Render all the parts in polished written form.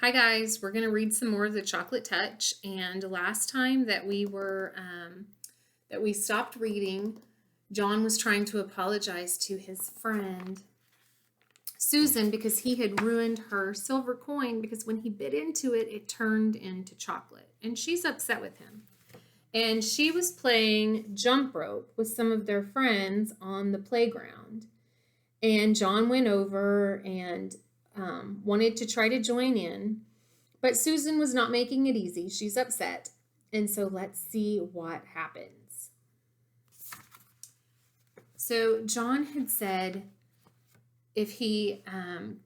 Hi guys, we're going to read some more of the Chocolate Touch. And last time that we stopped reading, John was trying to apologize to his friend Susan because he had ruined her silver coin because when he bit into it, it turned into chocolate. And she's upset with him. And she was playing jump rope with some of their friends on the playground. And John went over and wanted to try to join in. But Susan was not making it easy. She's upset. And so let's see what happens. So John had said if he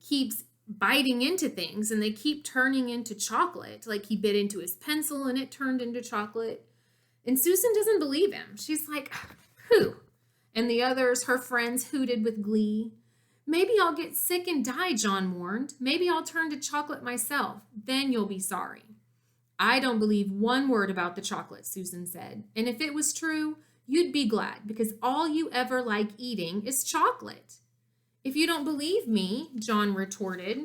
keeps biting into things and they keep turning into chocolate, like he bit into his pencil and it turned into chocolate. And Susan doesn't believe him. She's like, who? And the others, her friends, hooted with glee. Maybe I'll get sick and die, John warned. Maybe I'll turn to chocolate myself. Then you'll be sorry. I don't believe one word about the chocolate, Susan said. And if it was true, you'd be glad because all you ever like eating is chocolate. If you don't believe me, John retorted,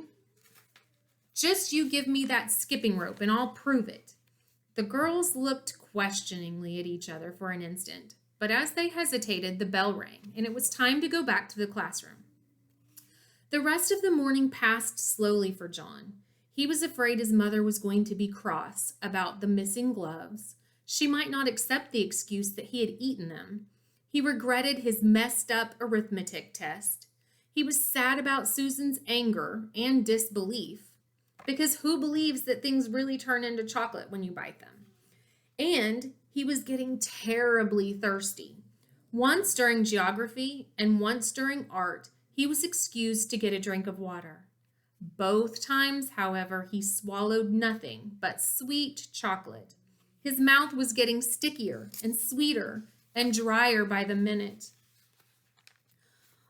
just you give me that skipping rope and I'll prove it. The girls looked questioningly at each other for an instant, but as they hesitated, the bell rang and it was time to go back to the classroom. The rest of the morning passed slowly for John. He was afraid his mother was going to be cross about the missing gloves. She might not accept the excuse that he had eaten them. He regretted his messed up arithmetic test. He was sad about Susan's anger and disbelief, because who believes that things really turn into chocolate when you bite them? And he was getting terribly thirsty. Once during geography and once during art, he was excused to get a drink of water. Both times, however, he swallowed nothing but sweet chocolate. His mouth was getting stickier and sweeter and drier by the minute.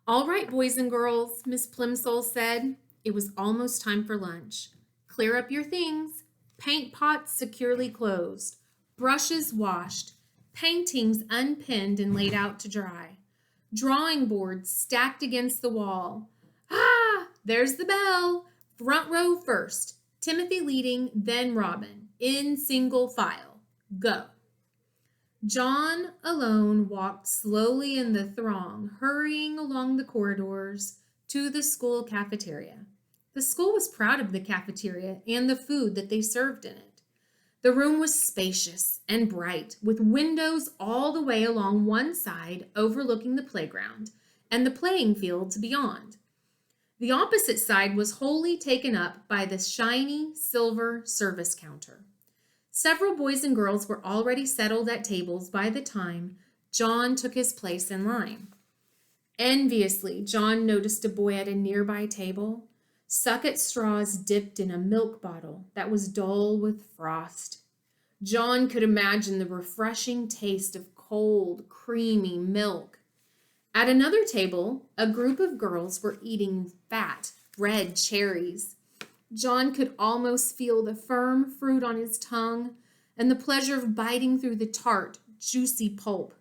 All right, boys and girls, Miss Plimsoll said. It was almost time for lunch. Clear up your things. Paint pots securely closed. Brushes washed. Paintings unpinned and laid out to dry. Drawing boards stacked against the wall. Ah, there's the bell. Front row first. Timothy leading, then Robin. In single file. Go. John alone walked slowly in the throng, hurrying along the corridors to the school cafeteria. The school was proud of the cafeteria and the food that they served in it. The room was spacious and bright, with windows all the way along one side overlooking the playground and the playing fields beyond. The opposite side was wholly taken up by the shiny silver service counter. Several boys and girls were already settled at tables by the time John took his place in line. Enviously, John noticed a boy at a nearby table suck at straws dipped in a milk bottle that was dull with frost. John could imagine the refreshing taste of cold, creamy milk. At another table, a group of girls were eating fat, red cherries. John could almost feel the firm fruit on his tongue and the pleasure of biting through the tart, juicy pulp.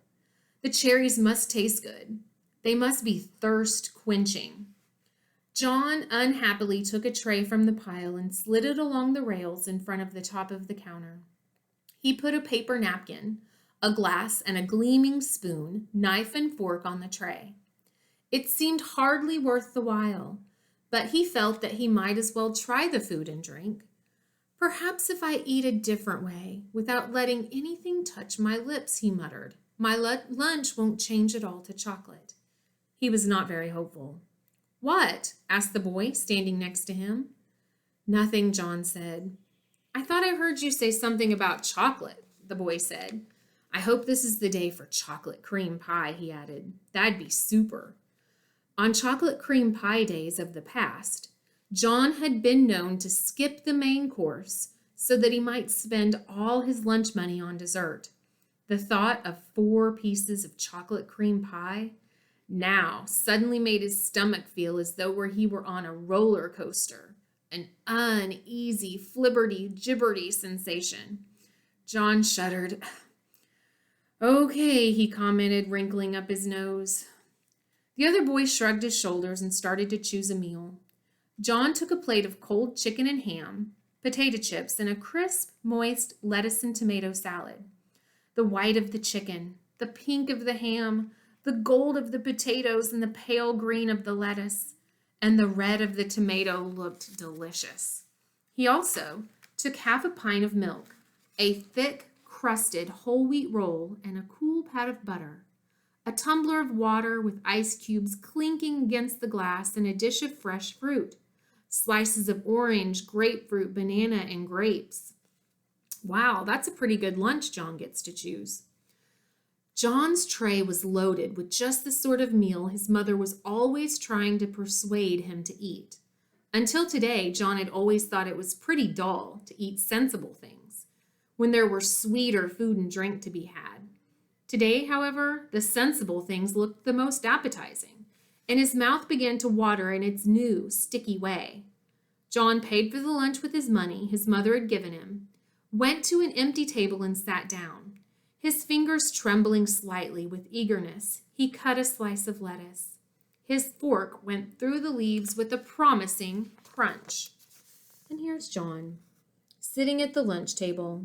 The cherries must taste good. They must be thirst-quenching. John unhappily took a tray from the pile and slid it along the rails in front of the top of the counter. He put a paper napkin, a glass, and a gleaming spoon, knife and fork on the tray. It seemed hardly worth the while, but he felt that he might as well try the food and drink. Perhaps if I eat a different way, without letting anything touch my lips, he muttered, my lunch won't change at all to chocolate. He was not very hopeful. What? Asked the boy, standing next to him. Nothing, John said. I thought I heard you say something about chocolate, the boy said. I hope this is the day for chocolate cream pie, he added. That'd be super. On chocolate cream pie days of the past, John had been known to skip the main course so that he might spend all his lunch money on dessert. The thought of 4 pieces of chocolate cream pie now suddenly made his stomach feel as though he were on a roller coaster, an uneasy, flibberty-gibberty sensation. John shuddered. Okay, he commented, wrinkling up his nose. The other boy shrugged his shoulders and started to choose a meal. John took a plate of cold chicken and ham, potato chips, and a crisp, moist lettuce and tomato salad. The white of the chicken, the pink of the ham, the gold of the potatoes, and the pale green of the lettuce, and the red of the tomato looked delicious. He also took half a pint of milk, a thick, crusted whole wheat roll, and a cool pat of butter, a tumbler of water with ice cubes clinking against the glass, and a dish of fresh fruit, slices of orange, grapefruit, banana, and grapes. Wow, that's a pretty good lunch John gets to choose. John's tray was loaded with just the sort of meal his mother was always trying to persuade him to eat. Until today, John had always thought it was pretty dull to eat sensible things, when there were sweeter food and drink to be had. Today, however, the sensible things looked the most appetizing, and his mouth began to water in its new, sticky way. John paid for the lunch with his money his mother had given him, went to an empty table and sat down. His fingers trembling slightly with eagerness, he cut a slice of lettuce. His fork went through the leaves with a promising crunch. And here's John, sitting at the lunch table.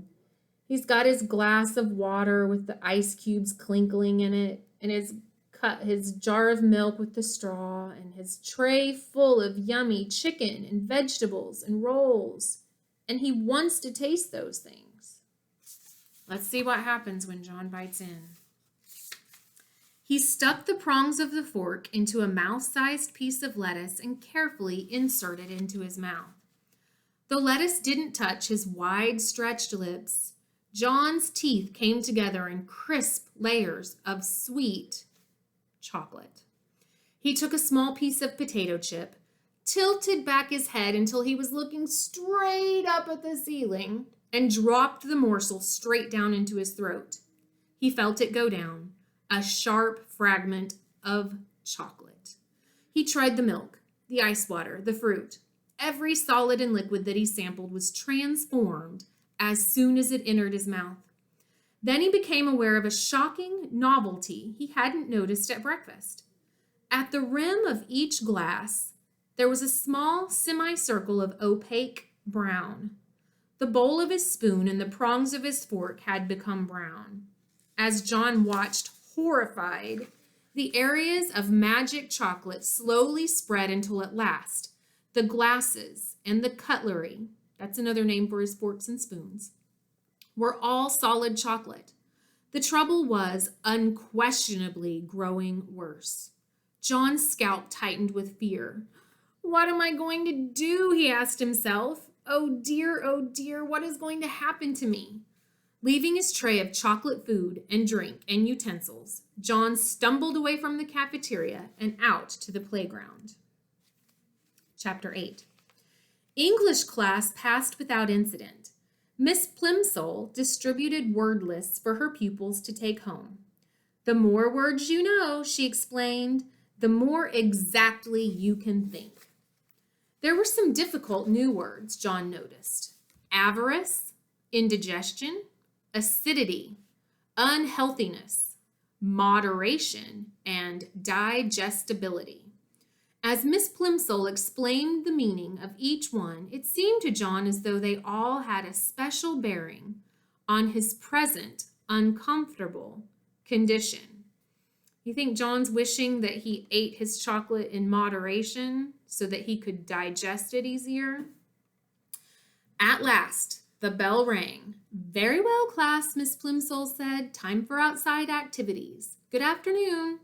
He's got his glass of water with the ice cubes clinkling in it, and his jar of milk with the straw, and his tray full of yummy chicken and vegetables and rolls. And he wants to taste those things. Let's see what happens when John bites in. He stuck the prongs of the fork into a mouse-sized piece of lettuce and carefully inserted it into his mouth. The lettuce didn't touch his wide-stretched lips. John's teeth came together in crisp layers of sweet chocolate. He took a small piece of potato chip, tilted back his head until he was looking straight up at the ceiling, and dropped the morsel straight down into his throat. He felt it go down, a sharp fragment of chocolate. He tried the milk, the ice water, the fruit. Every solid and liquid that he sampled was transformed as soon as it entered his mouth. Then he became aware of a shocking novelty he hadn't noticed at breakfast. At the rim of each glass, there was a small semicircle of opaque brown. The bowl of his spoon and the prongs of his fork had become brown. As John watched, horrified, the areas of magic chocolate slowly spread until at last the glasses and the cutlery, that's another name for his forks and spoons, were all solid chocolate. The trouble was unquestionably growing worse. John's scalp tightened with fear. What am I going to do? He asked himself. Oh dear, what is going to happen to me? Leaving his tray of chocolate food and drink and utensils, John stumbled away from the cafeteria and out to the playground. Chapter 8. English class passed without incident. Miss Plimsoll distributed word lists for her pupils to take home. The more words you know, she explained, the more exactly you can think. There were some difficult new words John noticed. Avarice, indigestion, acidity, unhealthiness, moderation, and digestibility. As Miss Plimsoll explained the meaning of each one, it seemed to John as though they all had a special bearing on his present uncomfortable condition. You think John's wishing that he ate his chocolate in moderation so that he could digest it easier? At last, the bell rang. Very well, class, Miss Plimsoll said. Time for outside activities. Good afternoon.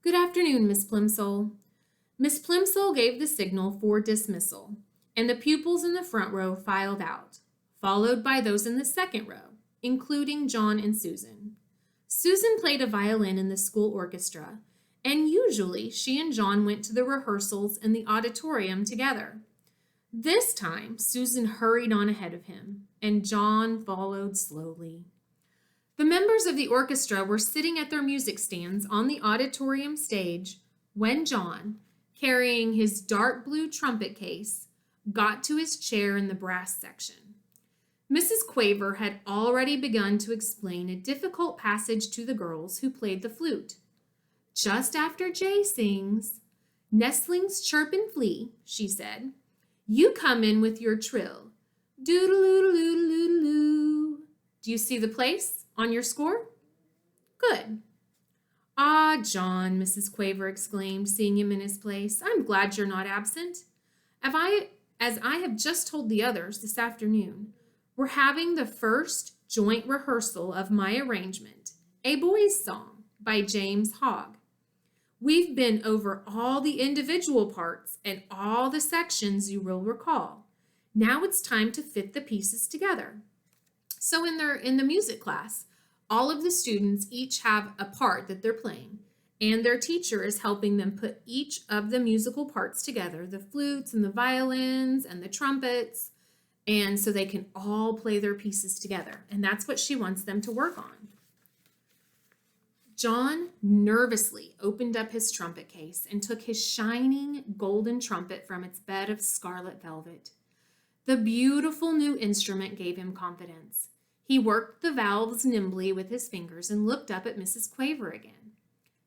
Good afternoon, Miss Plimsoll. Miss Plimsoll gave the signal for dismissal, and the pupils in the front row filed out, followed by those in the second row, including John and Susan. Susan played a violin in the school orchestra, and usually she and John went to the rehearsals in the auditorium together. This time, Susan hurried on ahead of him, and John followed slowly. The members of the orchestra were sitting at their music stands on the auditorium stage when John, carrying his dark blue trumpet case, got to his chair in the brass section. Mrs. Quaver had already begun to explain a difficult passage to the girls who played the flute. Just after Jay sings, "Nestlings chirp and flee," she said, "you come in with your trill. Doodle-oodle-oodle-oodle-oo. Do you see the place on your score? Good. Ah, John, Mrs. Quaver exclaimed, seeing him in his place. I'm glad you're not absent. As I have just told the others this afternoon, we're having the first joint rehearsal of my arrangement, A Boy's Song by James Hogg. We've been over all the individual parts and all the sections you will recall. Now it's time to fit the pieces together. So in the music class, all of the students each have a part that they're playing, and their teacher is helping them put each of the musical parts together, the flutes and the violins and the trumpets, and so they can all play their pieces together. And that's what she wants them to work on. John nervously opened up his trumpet case and took his shining golden trumpet from its bed of scarlet velvet. The beautiful new instrument gave him confidence. He worked the valves nimbly with his fingers and looked up at Mrs. Quaver again.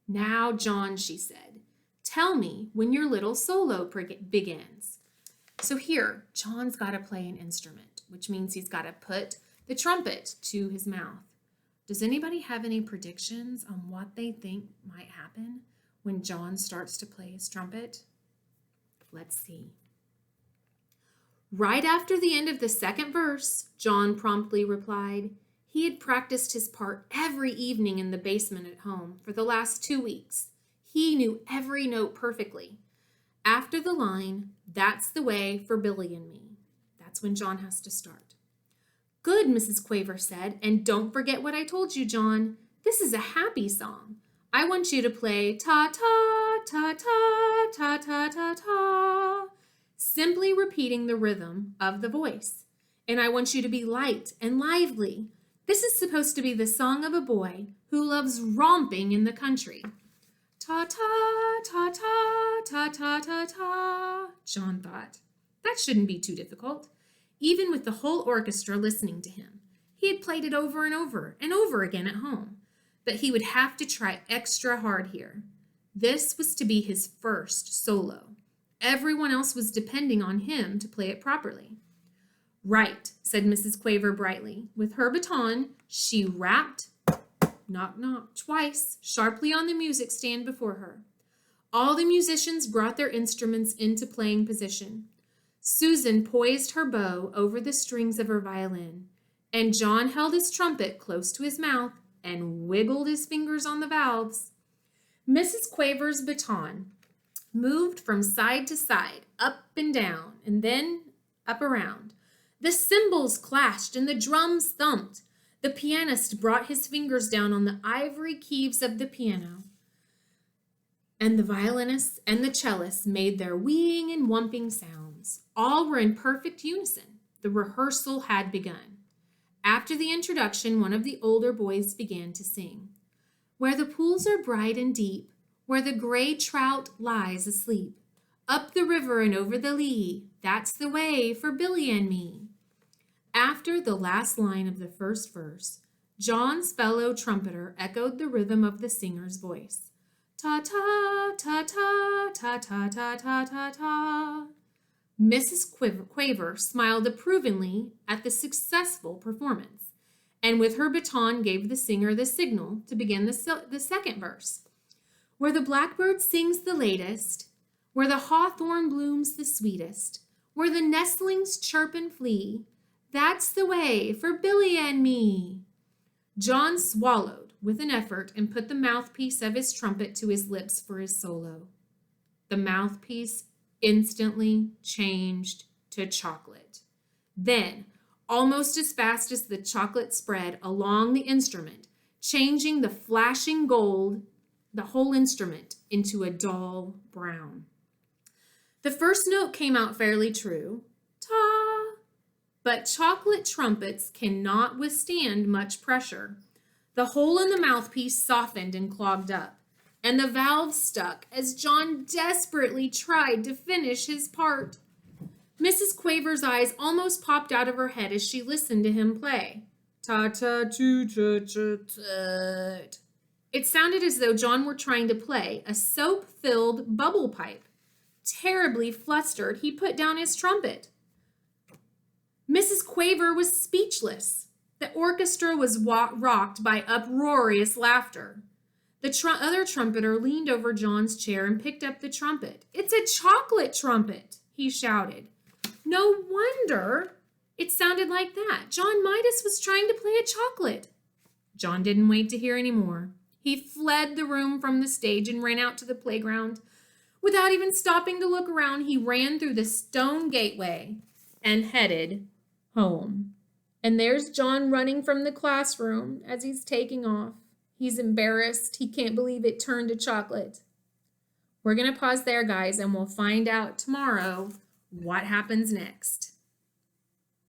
Now, John, she said, tell me when your little solo begins. So here, John's got to play an instrument, which means he's got to put the trumpet to his mouth. Does anybody have any predictions on what they think might happen when John starts to play his trumpet? Let's see. Right after the end of the second verse, John promptly replied. He had practiced his part every evening in the basement at home for the last 2 weeks. He knew every note perfectly. After the line, that's the way for Billy and me. That's when John has to start. Good, Mrs. Quaver said, and don't forget what I told you, John. This is a happy song. I want you to play ta-ta, ta-ta, ta-ta, ta-ta, simply repeating the rhythm of the voice. And I want you to be light and lively. This is supposed to be the song of a boy who loves romping in the country. Ta-ta, ta-ta, ta-ta, ta-ta, John thought. That shouldn't be too difficult, even with the whole orchestra listening to him. He had played it over and over again at home, but he would have to try extra hard here. This was to be his first solo. Everyone else was depending on him to play it properly. Right, said Mrs. Quaver brightly. With her baton, she rapped, knock, knock, twice, sharply on the music stand before her. All the musicians brought their instruments into playing position. Susan poised her bow over the strings of her violin, and John held his trumpet close to his mouth and wiggled his fingers on the valves. Mrs. Quaver's baton moved from side to side, up and down, and then up around. The cymbals clashed and the drums thumped. The pianist brought his fingers down on the ivory keys of the piano, and the violinists and the cellists made their weeing and wumping sounds. All were in perfect unison. The rehearsal had begun. After the introduction, one of the older boys began to sing. Where the pools are bright and deep, where the gray trout lies asleep, up the river and over the lea, that's the way for Billy and me. After the last line of the first verse, John's fellow trumpeter echoed the rhythm of the singer's voice. Ta-ta, ta-ta, ta-ta, ta-ta, ta-ta. Mrs. Quaver smiled approvingly at the successful performance, and with her baton gave the singer the signal to begin the second verse. Where the blackbird sings the latest, where the hawthorn blooms the sweetest, where the nestlings chirp and flee, that's the way for Billy and me. John swallowed with an effort and put the mouthpiece of his trumpet to his lips for his solo. The mouthpiece instantly changed to chocolate. Then, almost as fast as the chocolate spread along the instrument, changing the flashing gold, the whole instrument, into a dull brown. The first note came out fairly true, ta, but chocolate trumpets cannot withstand much pressure. The hole in the mouthpiece softened and clogged up, and the valve stuck as John desperately tried to finish his part. Mrs. Quaver's eyes almost popped out of her head as she listened to him play. Ta-ta-choo-cha-cha-ta. It sounded as though John were trying to play a soap-filled bubble pipe. Terribly flustered, he put down his trumpet. Mrs. Quaver was speechless. The orchestra was rocked by uproarious laughter. The other trumpeter leaned over John's chair and picked up the trumpet. "It's a chocolate trumpet," he shouted. No wonder it sounded like that. John Midas was trying to play a chocolate. John didn't wait to hear any more. He fled the room from the stage and ran out to the playground. Without even stopping to look around, he ran through the stone gateway and headed home. And there's John running from the classroom as he's taking off. He's embarrassed. He can't believe it turned to chocolate. We're going to pause there, guys, and we'll find out tomorrow what happens next.